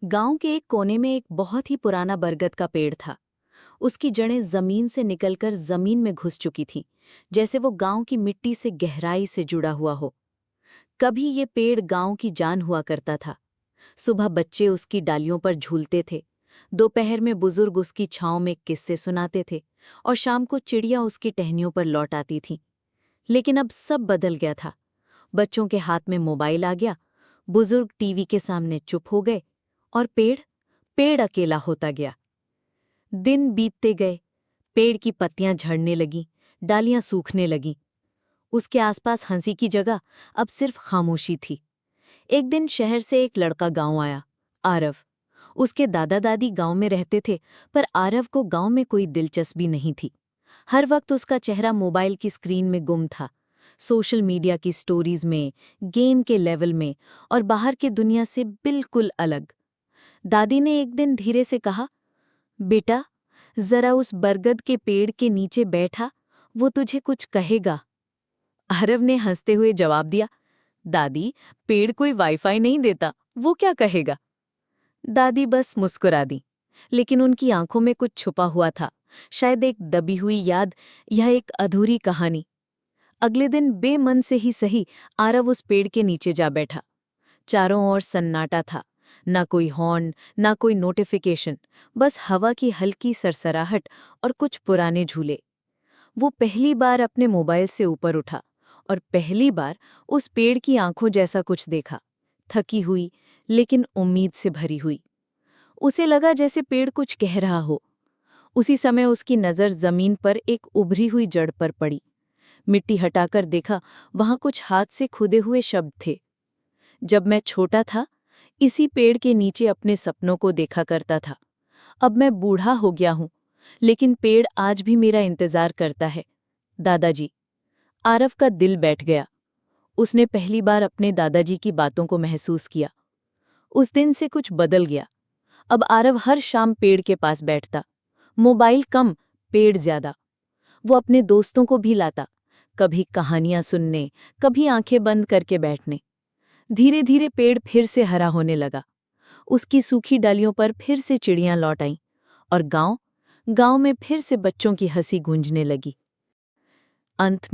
गांव के एक कोने में एक बहुत ही पुराना बरगद का पेड़ था। उसकी जड़ें जमीन से निकलकर जमीन में घुस चुकी थीं, जैसे वो गांव की मिट्टी से गहराई से जुड़ा हुआ हो। कभी ये पेड़ गांव की जान हुआ करता था। सुबह बच्चे उसकी डालियों पर झूलते थे, दोपहर में बुजुर्ग उसकी छांव में किस्से सुनाते थे और शाम को चिड़िया उसकी टहनियों पर लौट आती थीं। लेकिन अब सब बदल गया था। बच्चों के हाथ में मोबाइल आ गया, बुजुर्ग टीवी के सामने चुप हो गए और पेड़ पेड़ अकेला होता गया। दिन बीतते गए, पेड़ की पत्तियां झड़ने लगीं, डालियां सूखने लगीं। उसके आसपास हंसी की जगह अब सिर्फ खामोशी थी। एक दिन शहर से एक लड़का गांव आया, आरव। उसके दादा दादी गांव में रहते थे, पर आरव को गांव में कोई दिलचस्पी नहीं थी। हर वक्त उसका चेहरा मोबाइल की स्क्रीन में गुम था, सोशल मीडिया की स्टोरीज में, गेम के लेवल में और बाहर की दुनिया से बिल्कुल अलग। दादी ने एक दिन धीरे से कहा, बेटा, जरा उस बरगद के पेड़ के नीचे बैठा, वो तुझे कुछ कहेगा। आरव ने हंसते हुए जवाब दिया, दादी, पेड़ कोई वाईफाई नहीं देता, वो क्या कहेगा। दादी बस मुस्कुरा दी, लेकिन उनकी आंखों में कुछ छुपा हुआ था, शायद एक दबी हुई याद या एक अधूरी कहानी। अगले दिन बेमन से ही सही, आरव उस पेड़ के नीचे जा बैठा। चारों ओर सन्नाटा था, ना कोई हॉर्न, ना कोई नोटिफिकेशन, बस हवा की हल्की सरसराहट और कुछ पुराने झूले। वो पहली बार अपने मोबाइल से ऊपर उठा और पहली बार उस पेड़ की आंखों जैसा कुछ देखा, थकी हुई लेकिन उम्मीद से भरी हुई। उसे लगा जैसे पेड़ कुछ कह रहा हो। उसी समय उसकी नज़र जमीन पर एक उभरी हुई जड़ पर पड़ी। मिट्टी हटाकर देखा, वहां कुछ हाथ से खुदे हुए शब्द थे। जब मैं छोटा था, इसी पेड़ के नीचे अपने सपनों को देखा करता था। अब मैं बूढ़ा हो गया हूं, लेकिन पेड़ आज भी मेरा इंतजार करता है। दादाजी। आरव का दिल बैठ गया। उसने पहली बार अपने दादाजी की बातों को महसूस किया। उस दिन से कुछ बदल गया। अब आरव हर शाम पेड़ के पास बैठता, मोबाइल कम, पेड़ ज्यादा। वो अपने दोस्तों को भी लाता, कभी कहानियां सुनने, कभी आंखें बंद करके बैठने। धीरे धीरे पेड़ फिर से हरा होने लगा। उसकी सूखी डालियों पर फिर से चिड़ियां लौट आईं और गांव गांव में फिर से बच्चों की हंसी गूंजने लगी। अंत